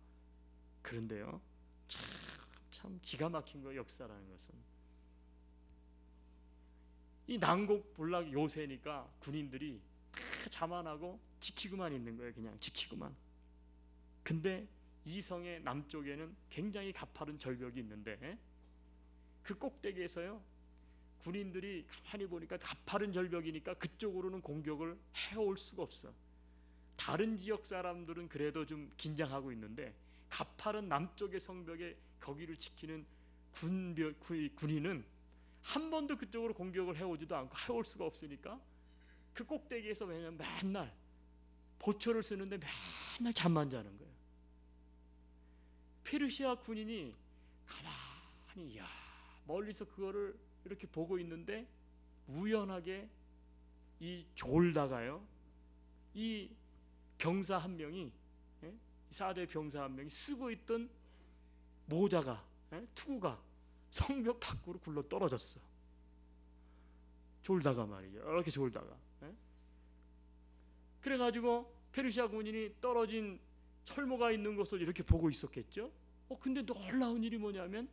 그런데요, 참 기가 막힌 거예요. 역사라는 것은. 이 난곡불락 요새니까 군인들이 다 자만하고 지키고만 있는 거예요. 그냥 지키고만. 근데 이 성의 남쪽에는 굉장히 가파른 절벽이 있는데 그 꼭대기에서요, 군인들이 가만히 보니까 가파른 절벽이니까 그쪽으로는 공격을 해올 수가 없어. 다른 지역 사람들은 그래도 좀 긴장하고 있는데 가파른 남쪽의 성벽에 거기를 지키는 군인은 한 번도 그쪽으로 공격을 해오지도 않고 해올 수가 없으니까 그 꼭대기에서 왜냐면 맨날 보초를 쓰는데 맨날 잠만 자는 거예요. 페르시아 군인이 가만히 멀리서 그거를 이렇게 보고 있는데 우연하게 이 졸다가요, 이 병사 한 명이, 사대 병사 한 명이 쓰고 있던 모자가, 투구가 성벽 밖으로 굴러 떨어졌어. 졸다가 말이죠. 이렇게 졸다가. 그래가지고 페르시아 군인이 떨어진 철모가 있는 것을 이렇게 보고 있었겠죠. 근데 놀라운 일이 뭐냐면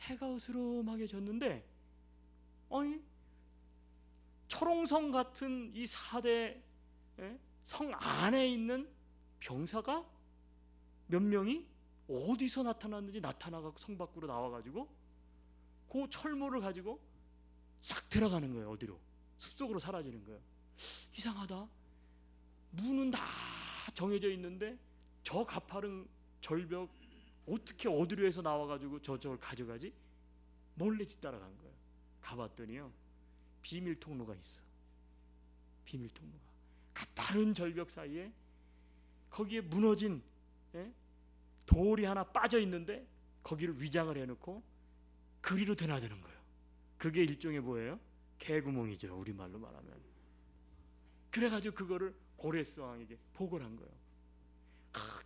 해가 으스름하게 졌는데, 아니 철옹성 같은 이 사대 성 안에 있는 병사가 몇 명이 어디서 나타났는지 나타나고 성 밖으로 나와가지고 그 철모를 가지고 싹 들어가는 거예요. 어디로? 숲속으로 사라지는 거예요. 이상하다. 문은 다 정해져 있는데 저 가파른 절벽 어떻게 어디로 해서 나와가지고 저쪽을 가져가지? 몰래 뒤따라간 거예요. 가봤더니요, 비밀 통로가 있어. 비밀 통로가 가파른 절벽 사이에 거기에 무너진 돌이 하나 빠져 있는데 거기를 위장을 해놓고 그리로 드나드는 거예요. 그게 일종의 뭐예요? 개구멍이죠, 우리말로 말하면. 그래가지고 그거를 고레스 왕에게 보고를 한 거예요.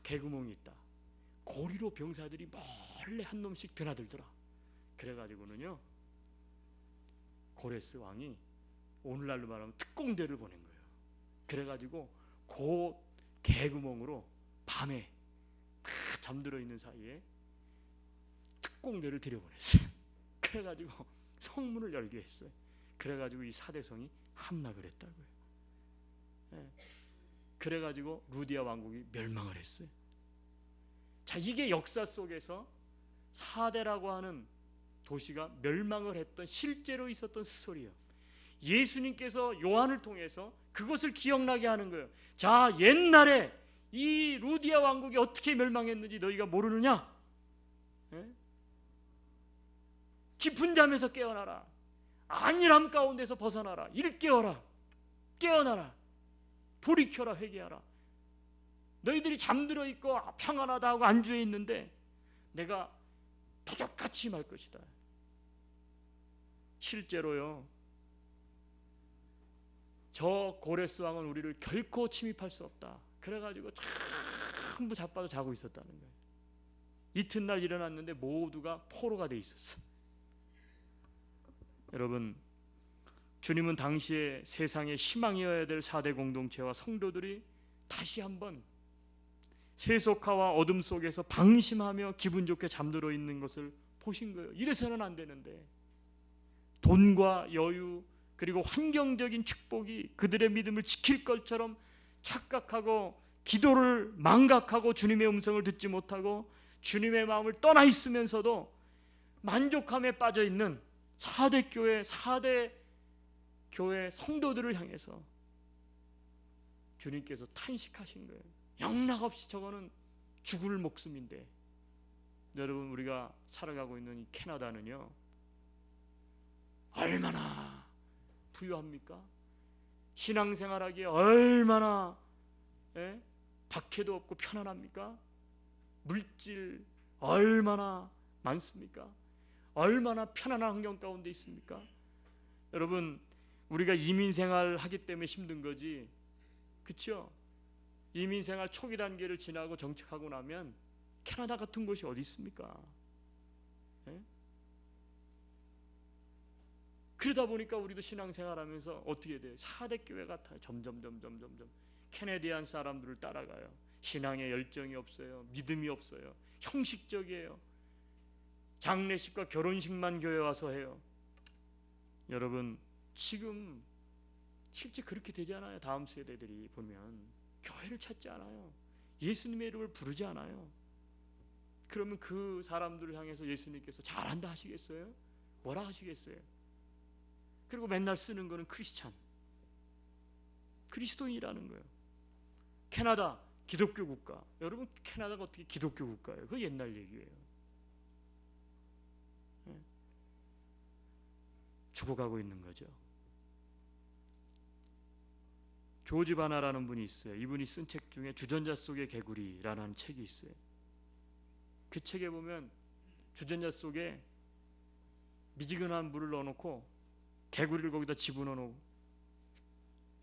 개구멍이 있다. 고리로 병사들이 몰래 한 놈씩 드나들더라. 그래가지고는요, 고레스 왕이 오늘날로 말하면 특공대를 보낸 거예요. 그래가지고 그 개구멍으로 밤에 잠들어 있는 사이에 특공대를 들여보냈어요. 그래가지고 성문을 열게 했어요. 그래가지고 이 사대성이 함락을 했다고요. 그래가지고 루디아 왕국이 멸망을 했어요. 자, 이게 역사 속에서 사대라고 하는 도시가 멸망을 했던 실제로 있었던 스토리예요. 예수님께서 요한을 통해서 그것을 기억나게 하는 거예요. 자, 옛날에 이 루디아 왕국이 어떻게 멸망했는지 너희가 모르느냐? 깊은 잠에서 깨어나라. 안일함 가운데서 벗어나라. 일깨어라. 깨어나라. 돌이켜라. 회개하라. 너희들이 잠들어 있고 평안하다 하고 안주해 있는데 내가 도적같이 말 것이다. 실제로요, 저 고레스 왕은 우리를 결코 침입할 수 없다. 그래가지고 전부 자빠져 자고 있었다는 거예요. 이튿날 일어났는데 모두가 포로가 돼 있었어. 여러분, 주님은 당시에 세상의 희망이어야 될 4대 공동체와 성도들이 다시 한번 세속화와 어둠 속에서 방심하며 기분 좋게 잠들어 있는 것을 보신 거예요. 이래서는 안 되는데 돈과 여유 그리고 환경적인 축복이 그들의 믿음을 지킬 것처럼 착각하고 기도를 망각하고 주님의 음성을 듣지 못하고 주님의 마음을 떠나 있으면서도 만족함에 빠져 있는 4대 교회, 4대 교회 성도들을 향해서 주님께서 탄식하신 거예요. 영락없이 저거는 죽을 목숨인데. 여러분, 우리가 살아가고 있는 이 캐나다는요, 얼마나 부유합니까? 신앙생활하기에 얼마나 박해도 없고 편안합니까? 물질 얼마나 많습니까? 얼마나 편안한 환경 가운데 있습니까? 여러분, 우리가 이민생활 하기 때문에 힘든 거지, 그렇죠? 이민생활 초기 단계를 지나고 정착하고 나면 캐나다 같은 곳이 어디 있습니까? 그러다 보니까 우리도 신앙생활하면서 어떻게 돼요? 4대 교회 같아요. 점점 캐네디안 사람들을 따라가요. 신앙에 열정이 없어요. 믿음이 없어요. 형식적이에요. 장례식과 결혼식만 교회 와서 해요. 여러분, 지금 실제 그렇게 되잖아요. 다음 세대들이 보면 교회를 찾지 않아요. 예수님의 이름을 부르지 않아요. 그러면 그 사람들을 향해서 예수님께서 잘한다 하시겠어요? 뭐라 하시겠어요? 그리고 맨날 쓰는 거는 크리스찬, 그리스도인이라는 거예요. 캐나다 기독교 국가. 여러분, 캐나다가 어떻게 기독교 국가예요? 그거 옛날 얘기예요. 죽어가고 있는 거죠. 조지 바나라는 분이 있어요. 이분이 쓴 책 중에 주전자 속의 개구리라는 책이 있어요. 그 책에 보면 주전자 속에 미지근한 물을 넣어놓고 개구리를 거기다 집어넣고,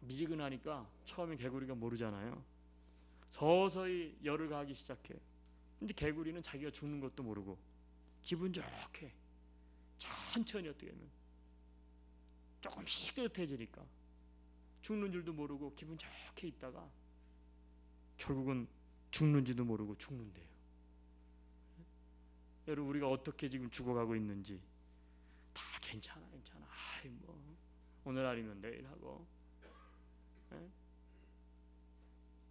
미지근하니까 처음에 개구리가 모르잖아요. 서서히 열을 가하기 시작해요. 근데 개구리는 자기가 죽는 것도 모르고 기분 좋게 천천히, 어떻게 하면 조금씩 뜨뜻해지니까 죽는 줄도 모르고 기분 좋게 있다가 결국은 죽는지도 모르고 죽는데요. 여러분, 우리가 어떻게 지금 죽어가고 있는지 다 괜찮아. 아이 뭐 오늘 아니면 내일 하고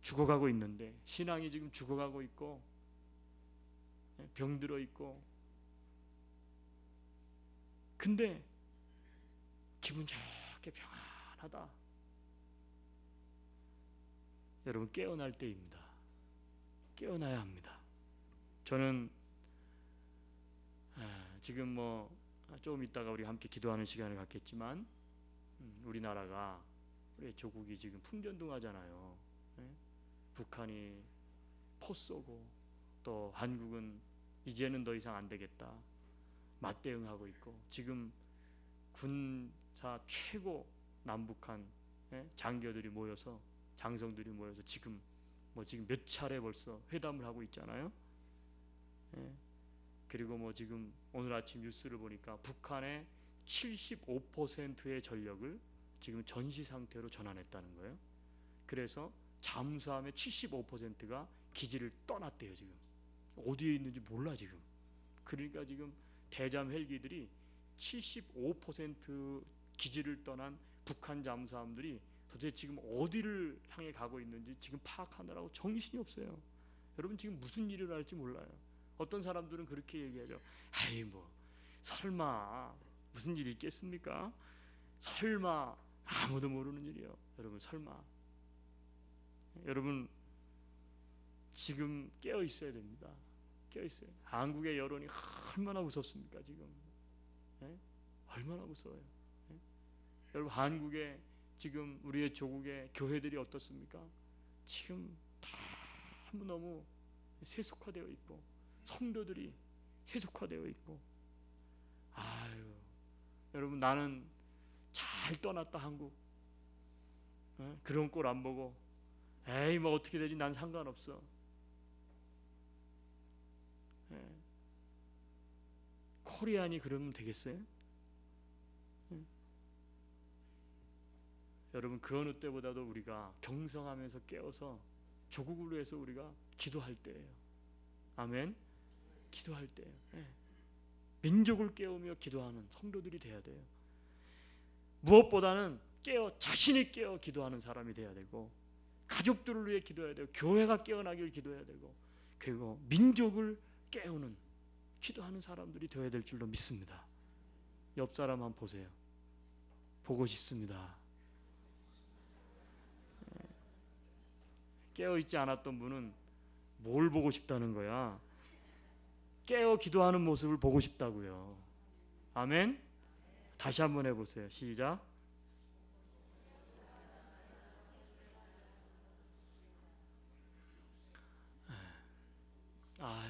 죽어가고 있는데, 신앙이 지금 죽어가고 있고 병들어 있고, 근데 기분 좋게 평안하다. 여러분, 깨어날 때입니다. 깨어나야 합니다. 저는 지금 뭐 조금 있다가 우리 함께 기도하는 시간을 갖겠지만, 우리나라가, 우리 조국이 지금 풍전등하잖아요. 북한이 포 쏘고 또 한국은 이제는 더 이상 안 되겠다 맞대응하고 있고, 지금 군사 최고 남북한 장교들이 모여서, 장성들이 모여서 지금 몇 차례 벌써 회담을 하고 있잖아요. 그리고 뭐 지금 오늘 아침 뉴스를 보니까 북한의 75%의 전력을 지금 전시 상태로 전환했다는 거예요. 그래서 잠수함의 75%가 기지를 떠났대요. 지금 어디에 있는지 몰라 지금. 그러니까 지금 대잠 헬기들이 75% 기지를 떠난 북한 잠수함들이 도대체 지금 어디를 향해 가고 있는지 지금 파악하느라고 정신이 없어요. 여러분, 지금 무슨 일이 일어날지 몰라요. 어떤 사람들은 그렇게 얘기하죠. 아이 뭐 설마 무슨 일이 있겠습니까? 설마, 아무도 모르는 일이요. 여러분, 설마. 여러분, 지금 깨어 있어야 됩니다. 깨어 있어요. 한국의 여론이 얼마나 무섭습니까 지금? 얼마나 무서워요. 여러분, 한국의 지금 우리의 조국의 교회들이 어떻습니까? 지금 다 너무 세속화되어 있고, 성도들이 세속화되어 있고. 아유, 여러분, 나는 잘 떠났다 한국. 그런 꼴 안 보고 에이 뭐 어떻게 되지, 난 상관없어. 코리안이 그러면 되겠어요? 여러분, 그 어느 때보다도 우리가 경성하면서 깨어서 조국을 위해서 우리가 기도할 때예요. 아멘. 기도할 때예요. 민족을 깨우며 기도하는 성도들이 돼야 돼요. 무엇보다는 자신이 깨어 기도하는 사람이 돼야 되고, 가족들을 위해 기도해야 되고 교회가 깨어나길 기도해야 되고 그리고 민족을 깨우는 기도하는 사람들이 되어야 될 줄로 믿습니다. 옆 사람 한번 보세요. 보고 싶습니다. 깨어있지 않았던 분은 뭘 보고 싶다는 거야? 깨어 기도하는 모습을 보고 싶다고요. 아멘? 다시 한번 해보세요. 시작.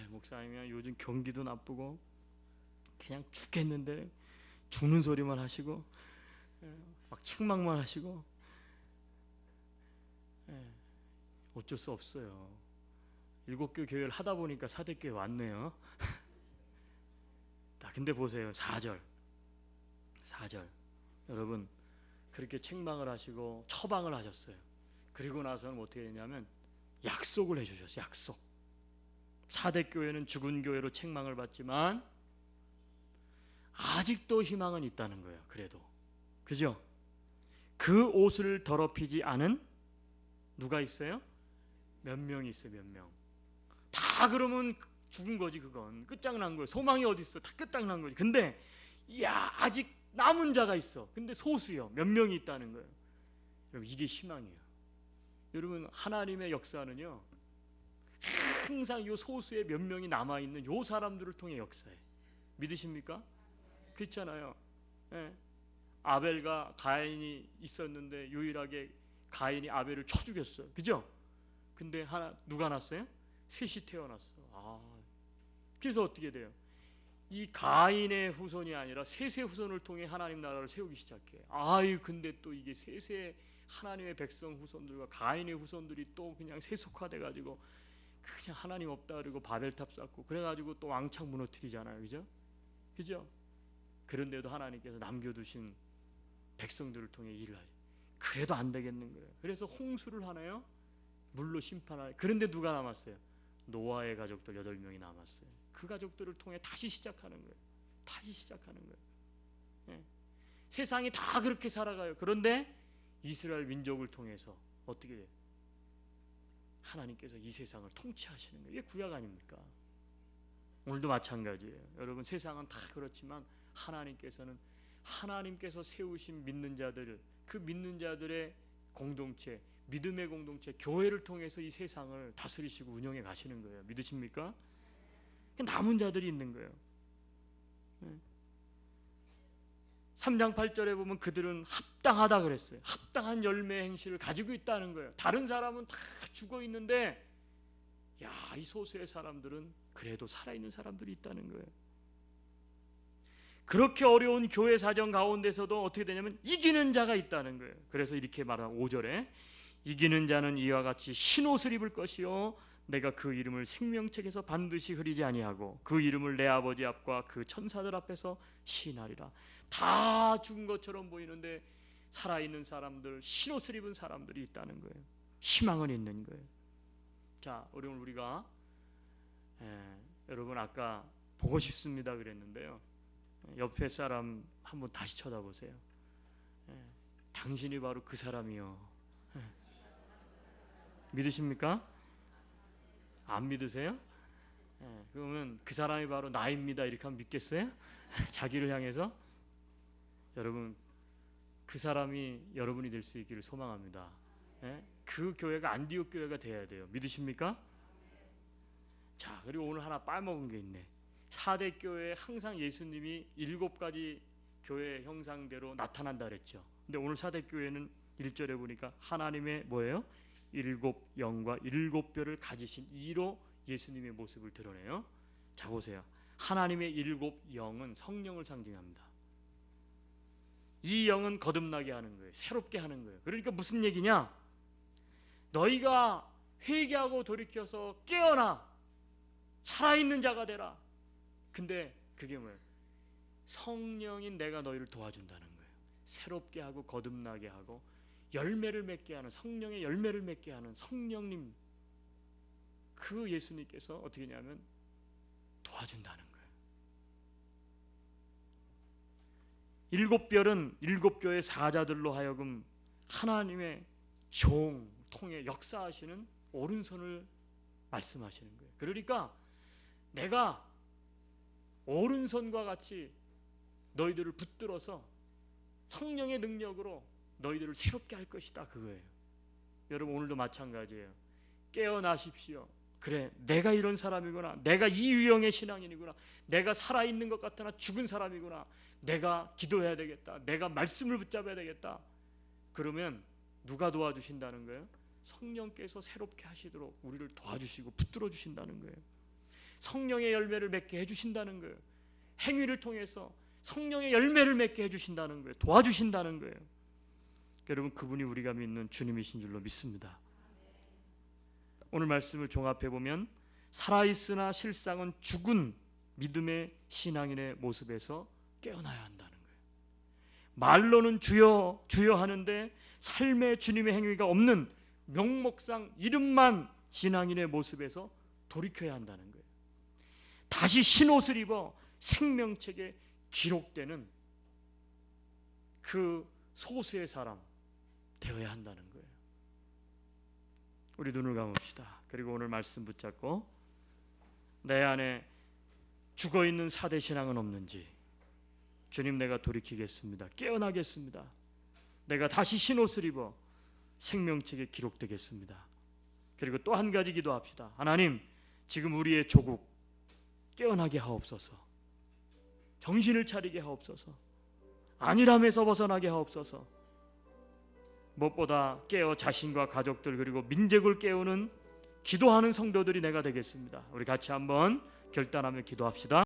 목사님이 요즘 경기도 나쁘고 그냥 죽겠는데 죽는 소리만 하시고 막 책망만 하시고 어쩔 수 없어요. 7교 교회를 하다 보니까 사대교회 왔네요. 근데 보세요. 4절 여러분 그렇게 책망을 하시고 처방을 하셨어요. 그리고 나서는 어떻게 했냐면 약속을 해주셨어요. 약속. 사대교회는 죽은 교회로 책망을 받지만 아직도 희망은 있다는 거예요. 그래도 그죠? 그 옷을 더럽히지 않은 누가 있어요? 몇 명이 있어요. 몇 명. 다 그러면 죽은 거지. 그건 끝장난 거예요. 소망이 어디 있어? 다 끝장난 거지. 근데 아직 남은 자가 있어. 근데 소수요. 몇 명이 있다는 거예요. 여러분 이게 희망이에요. 여러분 하나님의 역사는요 항상 요 소수의 몇 명이 남아있는 요 사람들을 통해 역사해. 믿으십니까? 그렇잖아요. 아벨과 가인이 있었는데 유일하게 가인이 아벨을 쳐 죽였어요. 그죠? 근데 누가 났어요? 셋이 태어났어. 그래서 어떻게 돼요? 이 가인의 후손이 아니라 셋의 후손을 통해 하나님 나라를 세우기 시작해. 근데 또 이게 셋의 하나님의 백성 후손들과 가인의 후손들이 또 그냥 세속화돼 가지고 그냥 하나님 없다 그러고 바벨탑 쌓고 그래가지고 또 왕창 무너뜨리잖아요. 그죠? 그런데도 하나님께서 남겨두신 백성들을 통해 일을 하죠. 그래도 안 되겠는 거예요. 그래서 홍수를 하나요? 물로 심판하요. 그런데 누가 남았어요? 노아의 가족들 8명이 남았어요. 그 가족들을 통해 다시 시작하는 거예요. 세상이 다 그렇게 살아가요. 그런데 이스라엘 민족을 통해서 어떻게 돼요? 하나님께서 이 세상을 통치하시는 거예요. 이게 구약 아닙니까? 오늘도 마찬가지예요. 여러분 세상은 다 그렇지만 하나님께서 세우신 믿는 자들, 그 믿는 자들의 공동체, 믿음의 공동체, 교회를 통해서 이 세상을 다스리시고 운영해 가시는 거예요. 믿으십니까? 남은 자들이 있는 거예요. 3장 8절에 보면 그들은 합당하다 그랬어요. 합당한 열매 행실을 가지고 있다는 거예요. 다른 사람은 다 죽어 있는데 이 소수의 사람들은 그래도 살아있는 사람들이 있다는 거예요. 그렇게 어려운 교회 사정 가운데서도 어떻게 되냐면 이기는 자가 있다는 거예요. 그래서 이렇게 말하는 5절에 이기는 자는 이와 같이 흰옷을 입을 것이요 내가 그 이름을 생명책에서 반드시 흐리지 아니하고 그 이름을 내 아버지 앞과 그 천사들 앞에서 시인하리라. 다 죽은 것처럼 보이는데 살아있는 사람들, 흰옷을 입은 사람들이 있다는 거예요. 희망은 있는 거예요. 자, 오늘 우리가 여러분 아까 보고 싶습니다 그랬는데요. 옆에 사람 한번 다시 쳐다보세요. 당신이 바로 그 사람이요. 믿으십니까? 안 믿으세요? 그러면 그 사람이 바로 나입니다 이렇게 하면 믿겠어요? 자기를 향해서? 여러분 그 사람이 여러분이 될 수 있기를 소망합니다. 그 교회가 안디옥 교회가 돼야 돼요. 믿으십니까? 자, 그리고 오늘 하나 빠먹은 게 있네. 4대 교회에 항상 예수님이 7가지 교회 형상대로 나타난다 그랬죠. 근데 오늘 4대 교회는 1절에 보니까 하나님의 뭐예요? 7영과 7뼈를 가지신 이로 예수님의 모습을 드러내요. 자, 보세요. 하나님의 7영은 성령을 상징합니다. 이 영은 거듭나게 하는 거예요. 새롭게 하는 거예요. 그러니까 무슨 얘기냐? 너희가 회개하고 돌이켜서 깨어나 살아있는 자가 되라. 근데 그게 뭐예요? 성령인 내가 너희를 도와준다는 거예요. 새롭게 하고 거듭나게 하고 열매를 맺게 하는, 성령의 열매를 맺게 하는 성령님, 그 예수님께서 어떻게 하냐면 도와준다는 거예요. 7별은 7교의 사자들로 하여금 하나님의 통해 역사하시는 오른손을 말씀하시는 거예요. 그러니까 내가 오른손과 같이 너희들을 붙들어서 성령의 능력으로 너희들을 새롭게 할 것이다, 그거예요. 여러분, 오늘도 마찬가지예요. 깨어나십시오. 그래, 내가 이런 사람이구나. 내가 이 유형의 신앙인이구나. 내가 살아있는 것 같으나 죽은 사람이구나. 내가 기도해야 되겠다. 내가 말씀을 붙잡아야 되겠다. 그러면 누가 도와주신다는 거예요? 성령께서 새롭게 하시도록 우리를 도와주시고 붙들어 주신다는 거예요. 성령의 열매를 맺게 해주신다는 거예요. 행위를 통해서 성령의 열매를 맺게 해주신다는 거예요. 도와주신다는 거예요. 여러분, 그분이 우리가 믿는 주님이신 줄로 믿습니다. 오늘 말씀을 종합해 보면 살아있으나 실상은 죽은 믿음의 신앙인의 모습에서 깨어나야 한다는 거예요. 말로는 주여 주여 하는데 삶의 주님의 행위가 없는 명목상 이름만 신앙인의 모습에서 돌이켜야 한다는 거예요. 다시 신옷을 입어 생명책에 기록되는 그 소수의 사람 되어야 한다는 거예요. 우리 눈을 감읍시다. 그리고 오늘 말씀 붙잡고 내 안에 죽어있는 사대 신앙은 없는지, 주님, 내가 돌이키겠습니다. 깨어나겠습니다. 내가 다시 신옷을 입어 생명책에 기록되겠습니다. 그리고 또 한 가지 기도합시다. 하나님, 지금 우리의 조국 깨어나게 하옵소서. 정신을 차리게 하옵소서. 안일함에서 벗어나게 하옵소서. 무엇보다 깨어 자신과 가족들 그리고 민족을 깨우는 기도하는 성도들이 내가 되겠습니다. 우리 같이 한번 결단하며 기도합시다.